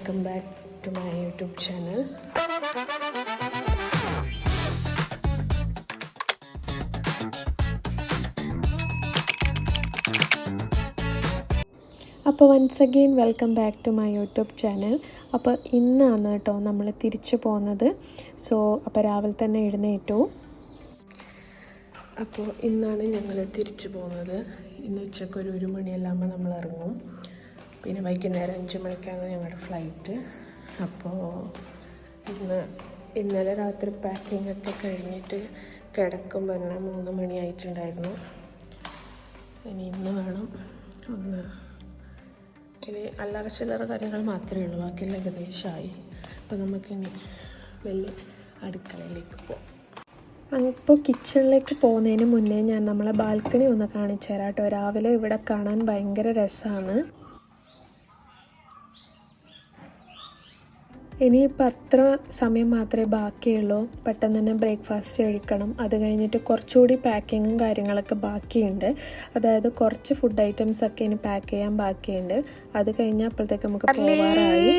welcome back to my YouTube channel. അപ്പോൾ once again welcome back to my YouTube channel. അപ്പോൾ ഇന്നാണ് കേട്ടോ നമ്മൾ തിരിച്ചു പോകുന്നത്. അപ്പോൾ രാവിലെ തന്നെ എഴുന്നേറ്റു. അപ്പോൾ ഇന്നാണ് ഞങ്ങൾ തിരിച്ചു പോകുന്നത്. ഇന്ന് ഉച്ചയ്ക്ക് ഒരു 1 മണിയെല്ലാകുമ്പോൾ നമ്മൾ ഇറങ്ങും. പിന്നെ വൈകുന്നേരം 5 മണിക്കാണ് ഞങ്ങളുടെ ഫ്ലൈറ്റ്. അപ്പോൾ ഇന്നലെ രാത്രി പാക്കിംഗ് ഒക്കെ കഴിഞ്ഞിട്ട് കിടക്കുമ്പോൾ തന്നെ 3 മണിയായിട്ടുണ്ടായിരുന്നു. ഇന്ന് വേണം ഇനി അല്ലറ ചില്ലറ കാര്യങ്ങൾ മാത്രമേ ഉള്ളൂ, ബാക്കിയെല്ലാം ഏകദേശമായി. അപ്പോൾ നമുക്കിനി വലിയ അടുക്കളയിലേക്ക് പോകാം. ഇപ്പോൾ കിച്ചണിലേക്ക് പോകുന്നതിന് മുന്നേ ഞാൻ നമ്മളെ ബാൽക്കണി ഒന്ന് കാണിച്ചു തരാം കേട്ടോ. രാവിലെ ഇവിടെ കാണാൻ ഭയങ്കര രസമാണ്. ഇനിയിപ്പോൾ അത്ര സമയം മാത്രമേ ബാക്കിയുള്ളൂ. പെട്ടെന്ന് തന്നെ ബ്രേക്ക്ഫാസ്റ്റ് കഴിക്കണം. അത് കഴിഞ്ഞിട്ട് കുറച്ചുകൂടി പാക്കിങ്ങും കാര്യങ്ങളൊക്കെ ബാക്കിയുണ്ട്. അതായത് കുറച്ച് ഫുഡ് ഐറ്റംസ് ഒക്കെ ഇനി പാക്ക് ചെയ്യാൻ ബാക്കിയുണ്ട്. അത് കഴിഞ്ഞാൽ അപ്പോഴത്തേക്ക് നമുക്ക് പോവാറായി.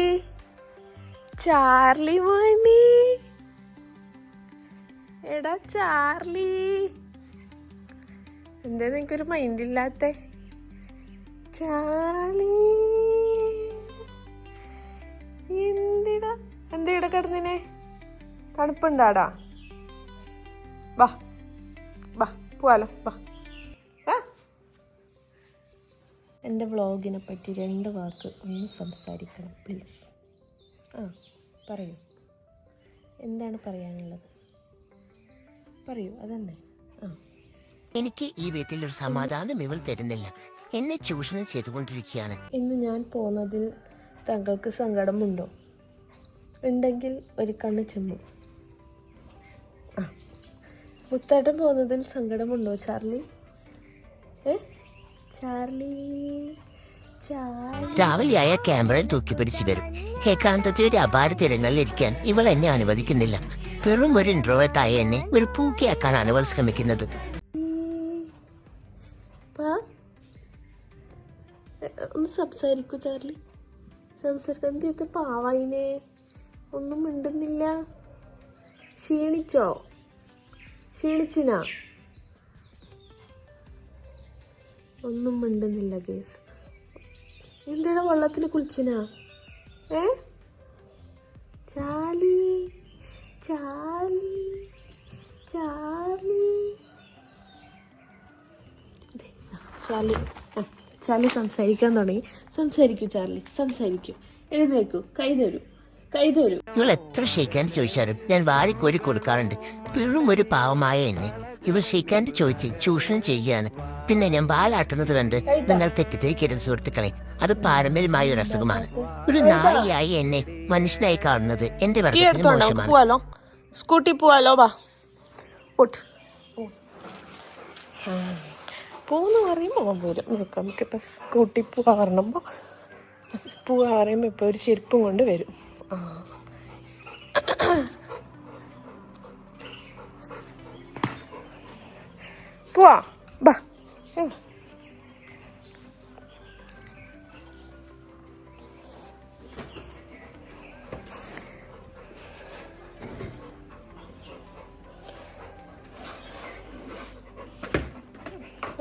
ചാർലി മോനി, എടാ ചാർലി, എന്തേ നിനക്കൊരു മൈൻഡില്ലാത്ത? ചാർലി എന്തിട കിടന്നിനെ? തണുപ്പുണ്ടാടാ? വാ വാ പോവാലോ, വാ. എൻ്റെ വ്ളോഗിനെ പറ്റി 2 വാക്ക് ഒന്ന് സംസാരിക്കണം പ്ലീസ്. പറയൂ, എന്താണ് പറയാനുള്ളത്? പറയൂ, അതന്നെ. എനിക്ക് ഈ വീട്ടിൽ ഒരു സമാധാനം ഇവൾ തരുന്നില്ല. എന്നെ ചൂഷണം ചെയ്തുകൊണ്ടിരിക്കുകയാണ്. ഇന്ന് ഞാൻ പോകുന്നതിൽ താങ്കൾക്ക് സങ്കടമുണ്ടോ? ഉണ്ടെങ്കിൽ ഒരു കണ്ണ് ചിമ്മും. മുത്താട്ടം പോകുന്നതിൽ സങ്കടമുണ്ടോ ചാർലി? ചാർലി രാവിലെയായ ക്യാമറയിൽ തൂക്കിപ്പിടിച്ചു വരും. ഏകാന്തതയുടെ അപാര തിരങ്ങളിൽ ഇരിക്കാൻ ഇവൾ എന്നെ അനുവദിക്കുന്നില്ല. വെറും ഒരു ഇൻട്രോവേർട്ടായ എന്നെ ഒരു പൂക്കിയാക്കാനാണ് അവൾ ശ്രമിക്കുന്നത്. ഒന്ന് സംസാരിക്കൂ ചാർലി, സംസാരിക്കാൻ. എന്ത് പാവായിനെ, ഒന്നും മിണ്ടുന്നില്ല. ക്ഷീണിച്ചിനാ? ഒന്നും മിണ്ടുന്നില്ല ഗേസ്. എന്തിനാ വെള്ളത്തിൽ കുളിച്ചിനാ? Charlie Charlie Charlie Charlie Charlie സംസാരിക്കാൻ തുടങ്ങി. സംസാരിക്കൂ ചാർലി, സംസാരിക്കൂ. എഴുന്നേക്കൂ, കൈ തരൂ. ഇവൾ എത്ര ഷെയ്ക്കാൻ ചോദിച്ചാലും ഞാൻ വാരിക്കോരി കൊടുക്കാറുണ്ട്. പിഴും ഒരു പാവമായ എന്നെ ഇവൾ ഷെയ്ക്കാൻ്റെ ചോദിച്ച് ചൂഷണം ചെയ്യുകയാണ്. പിന്നെ ഞാൻ ബാലാട്ടുന്നത് കണ്ട് നിങ്ങൾ തെറ്റിദ്ധരിക്കരുത് സുഹൃത്തുക്കളെ. അത് പാരമ്പര്യമായ ഒരു അസുഖമാണ്. ഒരു നായിയായി എന്നെ മനുഷ്യനായി കാണുന്നത് എന്റെ വർഗത്തിന് മോശമാണ്. സ്കൂട്ടി പോവാലോ, വാ. പോന്ന് പറയുമ്പോൾ വരും. നോക്കാം, നമുക്കിപ്പോൾ സ്കൂട്ടി പോവാ പറയുമ്പോൾ ഇപ്പോൾ ഒരു ചെരുപ്പും കൊണ്ട് വരും. പോവാ, ബാ.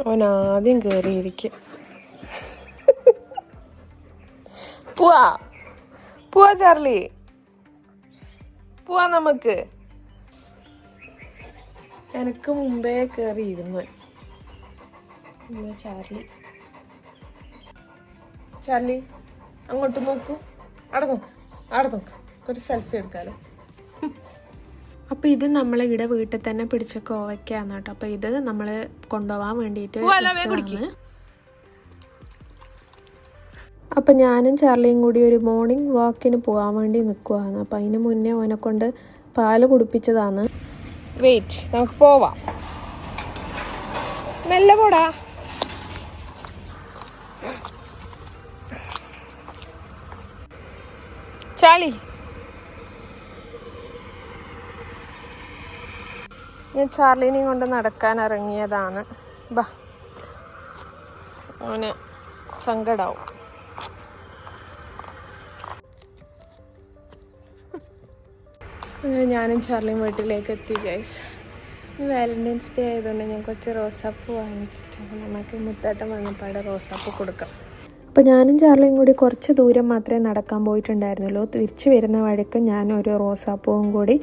അവൻ ആദ്യം കയറിയിരിക്കും. പോവാ ചാർലി, പോവാ നമുക്ക്. എനിക്ക് മുമ്പേ കയറിയിരുന്നു ചാർലി. അങ്ങോട്ട് നോക്കൂ, അവിടെ നോക്ക്. ഒരു സെൽഫി എടുക്കാലോ. അപ്പോൾ ഇത് നമ്മളിവിടെ വീട്ടിൽ തന്നെ പിടിച്ച കോവയ്ക്കാണ് കേട്ടോ. അപ്പോൾ ഇത് നമ്മൾ കൊണ്ടുപോകാൻ വേണ്ടിയിട്ട്. അപ്പം ഞാനും ചാർലിയും കൂടി ഒരു മോർണിംഗ് വാക്കിന് പോകാൻ വേണ്ടി നിൽക്കുവാണ്. അപ്പം അതിന് മുന്നേ ഓനെ കൊണ്ട് പാല് കുടിപ്പിച്ചതാണ്. വെയിറ്റ്, നമുക്ക് പോവാം. മെല്ലെ പോടാ. ചാളി, ഞാൻ ചാർലിനെയും കൊണ്ട് നടക്കാൻ ഇറങ്ങിയതാണ്. ബാ, അവന് സങ്കടാവും. അങ്ങനെ ഞാനും ചാർലിയും വീട്ടിലേക്ക് എത്തി ഗൈസ്. വാലന്റൈൻസ് ഡേ ആയതുകൊണ്ട് ഞാൻ കുറച്ച് റോസാപ്പൂ വാങ്ങിച്ചിട്ടുണ്ട്. നമുക്ക് മുത്താട്ടം വന്നപ്പാടെ റോസാപ്പൂ കൊടുക്കാം. അപ്പോൾ ഞാനും ചാർലിയും കൂടി കുറച്ച് ദൂരം മാത്രമേ നടക്കാൻ പോയിട്ടുണ്ടായിരുന്നുള്ളൂ. തിരിച്ചു വരുന്ന വഴിക്ക് ഞാൻ ഒരു റോസാപ്പൂവും കൂടി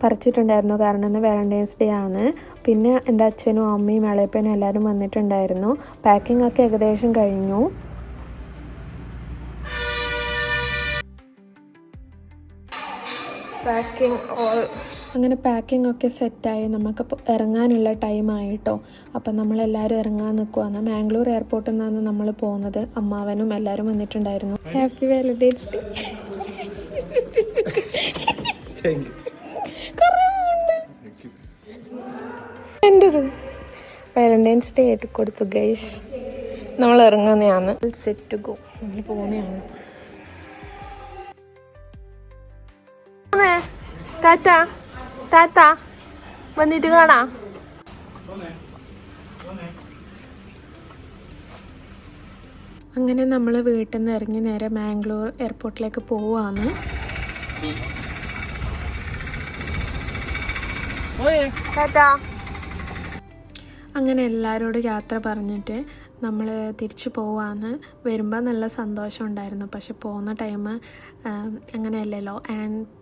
പറിച്ചിട്ടുണ്ടായിരുന്നു. കാരണം ഇന്ന് വാലന്റൈൻസ് ഡേ ആണ്. പിന്നെ എൻ്റെ അച്ഛനും അമ്മയും ഇളയപ്പനും എല്ലാവരും വന്നിട്ടുണ്ടായിരുന്നു. പാക്കിംഗ് ഒക്കെ ഏകദേശം കഴിഞ്ഞു. അങ്ങനെ പാക്കിംഗ് ഒക്കെ സെറ്റായി നമുക്ക് ഇറങ്ങാനുള്ള ടൈമായിട്ടോ. അപ്പം നമ്മളെല്ലാവരും ഇറങ്ങാൻ നിൽക്കുവാണ്. മാംഗ്ലൂർ എയർപോർട്ടിൽ നിന്നാണ് നമ്മൾ പോകുന്നത്. അമ്മാവനും എല്ലാവരും വന്നിട്ടുണ്ടായിരുന്നു. Happy valentine's day. എൻ്റെത് വാലന്റൈൻസ് ഡേ ആയിട്ട് കൊടുത്തു ഗൈസ്. നമ്മൾ ഇറങ്ങുന്നതാണ്. Set to go. നമ്മൾ പോകുന്നതാണ്. താത്ത താത്ത വന്നിട്ട് കാണാ. അങ്ങനെ നമ്മൾ വീട്ടിൽ നിന്ന് ഇറങ്ങി നേരെ മാംഗ്ലൂർ എയർപോർട്ടിലേക്ക് പോവാണ്. അങ്ങനെ എല്ലാവരോടും യാത്ര പറഞ്ഞിട്ട് നമ്മൾ തിരിച്ചു പോവാന്ന്. വരുമ്പോൾ നല്ല സന്തോഷം ഉണ്ടായിരുന്നു. പക്ഷെ പോകുന്ന ടൈം അങ്ങനെയല്ലല്ലോ.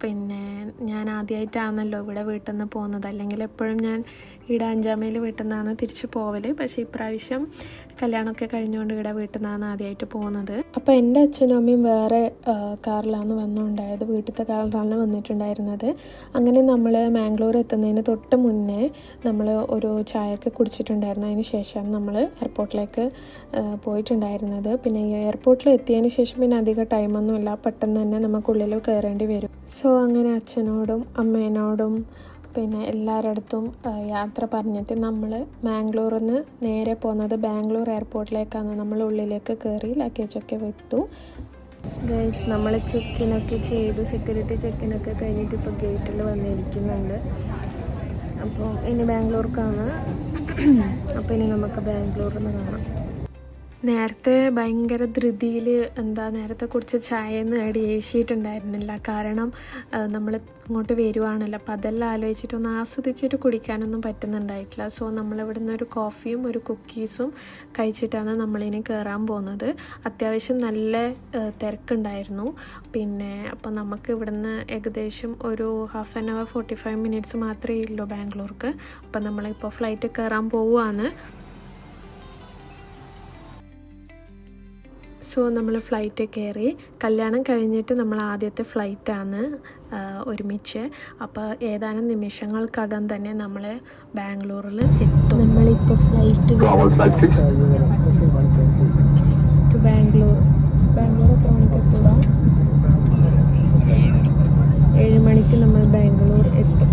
പിന്നെ ഞാൻ ആദ്യമായിട്ടാണല്ലോ ഇവിടെ വീട്ടിൽ നിന്ന് പോകുന്നത്. അല്ലെങ്കിൽ എപ്പോഴും ഞാൻ ഇവിടെ 5 മൈൽ വീട്ടിൽ നിന്നാണ് തിരിച്ചു പോവൽ. പക്ഷേ ഇപ്രാവശ്യം കല്യാണമൊക്കെ കഴിഞ്ഞുകൊണ്ട് ഇവിടെ വീട്ടിൽ നിന്നാണ് ആദ്യമായിട്ട് പോകുന്നത്. അപ്പോൾ എൻ്റെ അച്ഛനും അമ്മയും വേറെ കാറിലാണ് വന്നുണ്ടായത്. വീട്ടിലത്തെ കാറിലാണ് വന്നിട്ടുണ്ടായിരുന്നത്. അങ്ങനെ നമ്മൾ മാംഗ്ലൂർ എത്തുന്നതിന് തൊട്ട് മുന്നേ നമ്മൾ ഒരു ചായയൊക്കെ കുടിച്ചിട്ടുണ്ടായിരുന്നു. അതിന് ശേഷം നമ്മൾ എയർപോർട്ടിലേക്ക് പോയിട്ടുണ്ടായിരുന്നത്. പിന്നെ ഈ എയർപോർട്ടിൽ എത്തിയതിന് ശേഷം പിന്നെ അധികം ടൈമൊന്നുമില്ല. പെട്ടെന്ന് തന്നെ നമുക്കുള്ളിൽ കയറേണ്ടി വരും. സോ അങ്ങനെ അച്ഛനോടും അമ്മേനോടും പിന്നെ എല്ലാവരുടെ യാത്ര പറഞ്ഞിട്ട് നമ്മൾ മാംഗ്ലൂരിൽ നിന്ന് നേരെ പോകുന്നത് ബാംഗ്ലൂർ എയർപോർട്ടിലേക്കാണ്. നമ്മൾ ഉള്ളിലേക്ക് കയറി ലഗേജൊക്കെ വിട്ടു ഗൈസ്. നമ്മൾ ചെക്കിനൊക്കെ ചെയ്തു. സെക്യൂരിറ്റി ചെക്കിനൊക്കെ കഴിഞ്ഞിട്ട് ഇപ്പോൾ ഗേറ്റിൽ വന്നിരിക്കുന്നുണ്ട്. അപ്പോൾ ഇനി ബാംഗ്ലൂർക്കാണ്. അപ്പോൾ ഇനി നമുക്ക് ബാംഗ്ലൂരിൽ നിന്ന് കാണാം. നേരത്തെ ഭയങ്കര ധൃതിയിൽ നേരത്തെ കുടിച്ച ചായയൊന്നും അവിടെ ഏശിയിട്ടുണ്ടായിരുന്നില്ല. കാരണം നമ്മൾ ഇങ്ങോട്ട് വരുവാണല്ലോ. അപ്പോൾ അതെല്ലാം ആലോചിച്ചിട്ടൊന്ന് ആസ്വദിച്ചിട്ട് കുടിക്കാനൊന്നും പറ്റുന്നുണ്ടായിട്ടില്ല. സോ നമ്മളിവിടെ നിന്ന് ഒരു കോഫിയും ഒരു കുക്കീസും കഴിച്ചിട്ടാണ് നമ്മളിനി കയറാൻ പോകുന്നത്. അത്യാവശ്യം നല്ല തിരക്കുണ്ടായിരുന്നു. പിന്നെ അപ്പോൾ നമുക്ക് ഇവിടുന്ന് ഏകദേശം ഒരു 1/2 hour 45 minutes മാത്രമേ ഉള്ളൂ ബാംഗ്ലൂർക്ക്. അപ്പോൾ നമ്മളിപ്പോൾ ഫ്ലൈറ്റ് കയറാൻ പോവുകയാണ്. സോ നമ്മൾ ഫ്ലൈറ്റ് കയറി. കല്യാണം കഴിഞ്ഞിട്ട് നമ്മൾ ആദ്യത്തെ ഫ്ലൈറ്റാണ് ഒരുമിച്ച്. അപ്പോൾ ഏതാനും നിമിഷങ്ങൾക്കകം തന്നെ നമ്മൾ ബാംഗ്ലൂരിൽ എത്തും. നമ്മളിപ്പോൾ ഫ്ലൈറ്റ് ടു ബാംഗ്ലൂർ എത്ര മണിക്ക് എത്തുക? 7 മണിക്ക് നമ്മൾ ബാംഗ്ലൂർ എത്തും.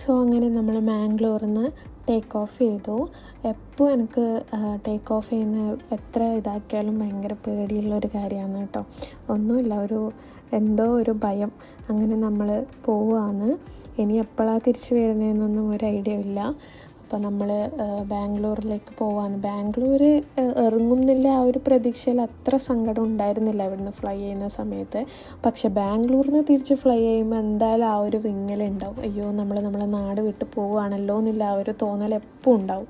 സോ അങ്ങനെ നമ്മൾ മാംഗ്ലൂരിൽ നിന്ന് ടേക്ക് ഓഫ് ചെയ്തു. എപ്പോൾ എനിക്ക് ടേക്ക് ഓഫ് ചെയ്യുന്ന എത്ര ഇതാക്കിയാലും ഭയങ്കര പേടിയുള്ളൊരു കാര്യമാണ് കേട്ടോ. ഒന്നുമില്ല, എന്തോ ഒരു ഭയം. അങ്ങനെ നമ്മൾ പോവുകയാണ്. ഇനി എപ്പോഴാണ് തിരിച്ചു വരുന്നതെന്നൊന്നും ഒരു ഐഡിയ ഇല്ല. അപ്പോൾ നമ്മൾ ബാംഗ്ലൂരിലേക്ക് പോവാണ്. ബാംഗ്ലൂർ ഇറങ്ങുന്നില്ല ആ ഒരു പ്രതീക്ഷയിൽ അത്ര സങ്കടം ഉണ്ടായിരുന്നില്ല ഇവിടുന്ന് ഫ്ലൈ ചെയ്യുന്ന സമയത്ത്. പക്ഷെ ബാംഗ്ലൂരിൽ നിന്ന് തിരിച്ച് ഫ്ലൈ ചെയ്യുമ്പോൾ എന്തായാലും ആ ഒരു വിങ്ങലുണ്ടാവും. അയ്യോ നമ്മളെ നാട് വിട്ട് പോവുകയാണല്ലോ എന്നുള്ള ആ ഒരു തോന്നൽ എപ്പോൾ ഉണ്ടാവും.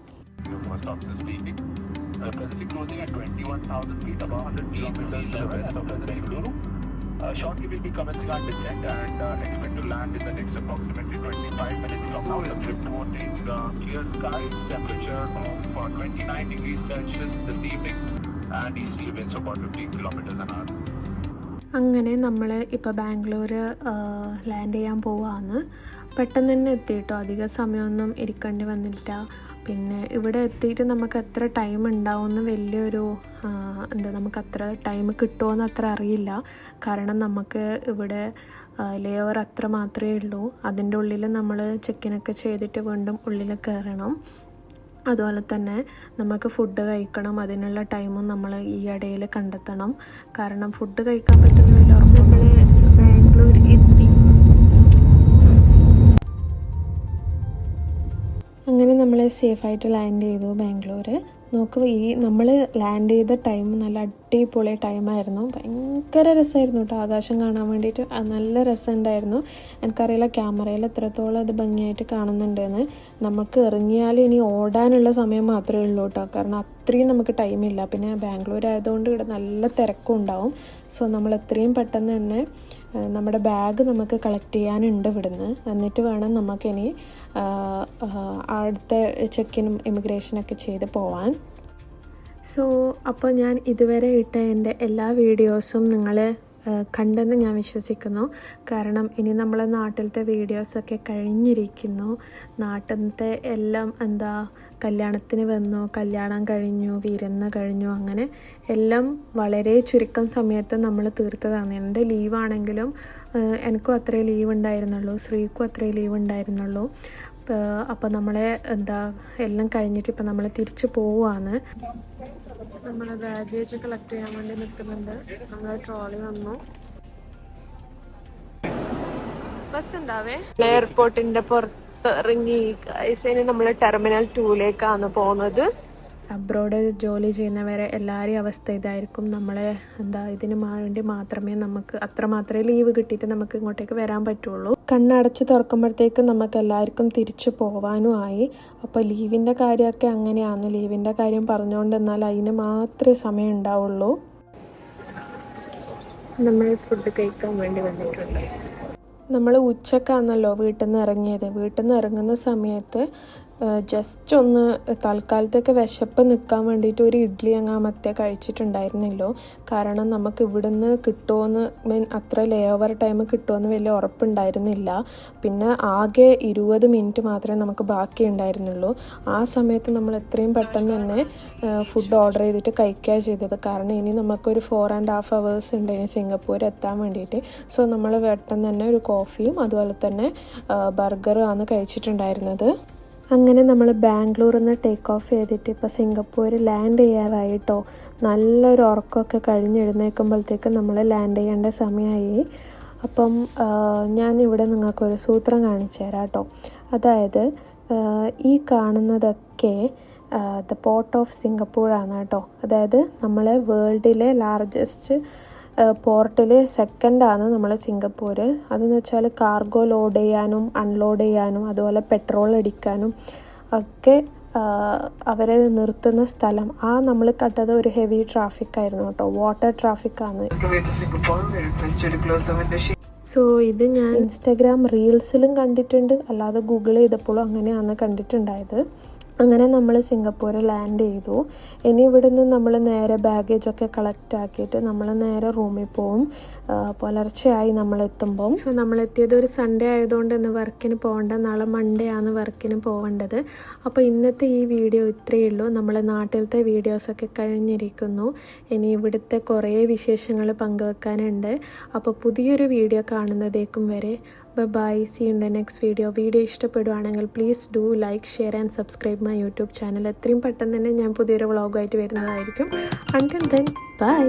Shortly we'll be commencing our descent and expect to land in the next approximately 25 minutes from now, subject to reporting clear skies, temperature of 29 degrees Celsius this evening and easterly winds of about 15 kilometers an hour. അങ്ങനെ നമ്മൾ ഇപ്പോൾ Bangalore land ചെയ്യാൻ പോവുകയാണ്. പെട്ടെന്ന് തന്നെ എത്തിയിട്ടോ. അധിക സമയമൊന്നും ഇരിക്കേണ്ടി വന്നില്ല. പിന്നെ ഇവിടെ എത്തിയിട്ട് നമുക്ക് എത്ര ടൈം ഉണ്ടാവുമെന്ന് വലിയൊരു നമുക്ക് അത്ര ടൈം കിട്ടുമോയെന്ന് അത്ര അറിയില്ല. കാരണം നമുക്ക് ഇവിടെ ലേ ഓവർ അത്ര മാത്രമേ ഉള്ളൂ. അതിൻ്റെ ഉള്ളിൽ നമ്മൾ ചെക്കിനൊക്കെ ചെയ്തിട്ട് വീണ്ടും ഉള്ളിൽ കയറണം. അതുപോലെ തന്നെ നമുക്ക് ഫുഡ് കഴിക്കണം, അതിനുള്ള ടൈമും നമ്മൾ ഈ ഇടയിൽ കണ്ടെത്തണം. കാരണം ഫുഡ് കഴിക്കാൻ പറ്റുന്ന വല്ല ഉറപ്പ്. നമ്മൾ ബാംഗ്ലൂർ എത്തി. അങ്ങനെ നമ്മൾ സേഫായിട്ട് ലാൻഡ് ചെയ്തു ബാംഗ്ലൂർ. നോക്ക്, നമ്മൾ ലാൻഡ് ചെയ്ത ടൈം നല്ല അടിപൊളി ടൈമായിരുന്നു. ഭയങ്കര രസമായിരുന്നു കേട്ടോ ആകാശം കാണാൻ വേണ്ടിയിട്ട്. നല്ല രസമുണ്ടായിരുന്നു. എനിക്കറിയില്ല ക്യാമറയിൽ എത്രത്തോളം അത് ഭംഗിയായിട്ട് കാണുന്നുണ്ടെന്ന്. നമുക്ക് ഇറങ്ങിയാൽ ഇനി ഓടാനുള്ള സമയം മാത്രമേ ഉള്ളൂ കേട്ടോ, കാരണം അത്രയും നമുക്ക് ടൈമില്ല. പിന്നെ ബാംഗ്ലൂർ ആയതുകൊണ്ട് ഇവിടെ നല്ല തിരക്കും ഉണ്ടാവും. സോ നമ്മൾ എത്രയും പെട്ടെന്ന് തന്നെ നമ്മുടെ ബാഗ് നമുക്ക് കളക്ട് ചെയ്യാനുണ്ട് ഇവിടുന്ന്. എന്നിട്ട് വേണം നമുക്കിനി അടുത്ത ചെക്കിനും ഇമിഗ്രേഷനൊക്കെ ചെയ്ത് പോവാൻ. സോ അപ്പോൾ ഞാൻ ഇതുവരെ ഇട്ട എൻ്റെ എല്ലാ വീഡിയോസും നിങ്ങൾ കണ്ടെന്ന് ഞാൻ വിശ്വസിക്കുന്നു. കാരണം ഇനി നമ്മളെ നാട്ടിലത്തെ വീഡിയോസൊക്കെ കഴിഞ്ഞിരിക്കുന്നു. നാട്ടിലത്തെ എല്ലാം കല്യാണത്തിന് വന്നു, കല്യാണം കഴിഞ്ഞു, വിരുന്ന് കഴിഞ്ഞു, അങ്ങനെ എല്ലാം വളരെ ചുരുക്കം സമയത്ത് നമ്മൾ തീർത്തതാണ്. എൻ്റെ ലീവാണെങ്കിലും എനിക്കും അത്രേ ലീവ് ഉണ്ടായിരുന്നുള്ളൂ, ശ്രീക്കും അത്രേ ലീവ് ഉണ്ടായിരുന്നുള്ളൂ. അപ്പോൾ നമ്മളെ എല്ലാം കഴിഞ്ഞിട്ട് ഇപ്പം നമ്മൾ തിരിച്ചു പോവുകയാണ്. നമ്മൾ ബാഗേജ് കളക്ട് ചെയ്യാൻ വേണ്ടി നിൽക്കുന്നുണ്ട്. നമ്മളെ ട്രോളി വന്നു. ബസ് ഉണ്ടാവേ എയർപോർട്ടിന്റെ പുറത്ത് ഇറങ്ങി. ഇനി നമ്മൾ ടെർമിനൽ 2ലേക്കാണ് പോകുന്നത്. അബ്രോഡ് ജോലി ചെയ്യുന്നവരെ എല്ലാവരെയും അവസ്ഥ ഇതായിരിക്കും. നമ്മളെ ഇതിന് വേണ്ടി മാത്രമേ നമുക്ക് അത്രമാത്രമേ ലീവ് കിട്ടിയിട്ട് നമുക്ക് ഇങ്ങോട്ടേക്ക് വരാൻ പറ്റുള്ളൂ. കണ്ണടച്ച് തുറക്കുമ്പോഴത്തേക്കും നമുക്ക് എല്ലാവർക്കും തിരിച്ചു പോവാനും ആയി. അപ്പോൾ ലീവിൻ്റെ കാര്യമൊക്കെ അങ്ങനെയാണ്. ലീവിൻ്റെ കാര്യം പറഞ്ഞുകൊണ്ടെന്നാൽ അതിന് മാത്രമേ സമയം ഉണ്ടാവുള്ളൂ. നമ്മൾ ഫുഡ് കഴിക്കാൻ വേണ്ടി വന്നിട്ടുണ്ട്. നമ്മൾ ഉച്ചക്കാണല്ലോ വീട്ടിൽ നിന്ന് ഇറങ്ങിയത്. വീട്ടിൽ നിന്ന് ഇറങ്ങുന്ന സമയത്ത് ജസ്റ്റ് ഒന്ന് തൽക്കാലത്തേക്ക് വിശപ്പ് നിൽക്കാൻ വേണ്ടിയിട്ട് ഒരു ഇഡ്ഡലി മറ്റേ കഴിച്ചിട്ടുണ്ടായിരുന്നല്ലോ. കാരണം നമുക്ക് ഇവിടുന്ന് കിട്ടുമെന്ന് അത്ര ലേ ഓവർ ടൈം കിട്ടുമെന്ന് വലിയ ഉറപ്പുണ്ടായിരുന്നില്ല. പിന്നെ ആകെ 20 മിനിറ്റ് മാത്രമേ നമുക്ക് ബാക്കി ഉണ്ടായിരുന്നുള്ളൂ. ആ സമയത്ത് നമ്മൾ എത്രയും പെട്ടെന്ന് തന്നെ ഫുഡ് ഓർഡർ ചെയ്തിട്ട് കഴിക്കുക ചെയ്തത്. കാരണം ഇനി നമുക്കൊരു 4.5 hours ഉണ്ട് ഇനി സിംഗപ്പൂർ എത്താൻ വേണ്ടിയിട്ട്. സോ നമ്മൾ പെട്ടെന്ന് തന്നെ ഒരു കോഫിയും അതുപോലെ തന്നെ ബർഗറും ആണ് കഴിച്ചിട്ടുണ്ടായിരുന്നത്. അങ്ങനെ നമ്മൾ ബാംഗ്ലൂരിൽ നിന്ന് ടേക്ക് ഓഫ് ചെയ്തിട്ട് ഇപ്പോൾ സിംഗപ്പൂർ ലാൻഡ് ചെയ്യാറായിട്ടോ. നല്ലൊരു ഉറക്കമൊക്കെ കഴിഞ്ഞെഴുന്നേൽക്കുമ്പോഴത്തേക്ക് നമ്മൾ ലാൻഡ് ചെയ്യേണ്ട സമയമായി. അപ്പം ഞാനിവിടെ നിങ്ങൾക്കൊരു സൂത്രം കാണിച്ചു തരാം കേട്ടോ. അതായത് ഈ കാണുന്നതൊക്കെ ദ പോർട്ട് ഓഫ് സിംഗപ്പൂറാണ് കേട്ടോ. അതായത് നമ്മൾ വേൾഡിലെ ലാർജസ്റ്റ് പോർട്ടിൽ സെക്കൻഡാണ് നമ്മൾ സിംഗപ്പൂർ. അതെന്ന് വെച്ചാൽ കാർഗോ ലോഡ് ചെയ്യാനും അൺലോഡ് ചെയ്യാനും അതുപോലെ പെട്രോൾ അടിക്കാനും ഒക്കെ അവരെ നിർത്തുന്ന സ്ഥലം. നമ്മൾ കണ്ടത് ഒരു ഹെവി ട്രാഫിക് ആയിരുന്നു കേട്ടോ, വാട്ടർ ട്രാഫിക്കാണ്. സോ ഇത് ഞാൻ ഇൻസ്റ്റഗ്രാം റീൽസിലും കണ്ടിട്ടുണ്ട്, അല്ലാതെ ഗൂഗിൾ ചെയ്തപ്പോഴും അങ്ങനെയാണ് കണ്ടിട്ടുണ്ടായത്. അങ്ങനെ നമ്മൾ സിംഗപ്പൂർ ലാൻഡ് ചെയ്തു. ഇനി ഇവിടുന്ന് നമ്മൾ നേരെ ബാഗേജൊക്കെ കളക്ട് ആക്കിയിട്ട് നമ്മൾ നേരെ റൂമിൽ പോവും. പുലർച്ചെയായി നമ്മളെത്തുമ്പം. സോ നമ്മളെത്തിയത് ഒരു സൺഡേ ആയതുകൊണ്ട് ഇന്ന് വർക്കിന് പോകേണ്ട, നാളെ മൺഡേ ആണ് വർക്കിന് പോകേണ്ടത്. അപ്പോൾ ഇന്നത്തെ ഈ വീഡിയോ ഇത്രയേ ഉള്ളൂ. നമ്മളെ നാട്ടിലത്തെ വീഡിയോസൊക്കെ കഴിഞ്ഞിരിക്കുന്നു. ഇനി ഇവിടുത്തെ കുറേ വിശേഷങ്ങൾ പങ്കുവെക്കാനുണ്ട്. അപ്പോൾ പുതിയൊരു വീഡിയോ കാണുന്നതേക്കും വരെ bye. See in the next video. Video ഇഷ്ടപ്പെടുവാണെങ്കിൽ please do like, share and subscribe my YouTube channel. എത്രയും പെട്ടെന്ന് തന്നെ ഞാൻ പുതിയൊരു വ്ളോഗായിട്ട് വരുന്നതായിരിക്കും. Until then by.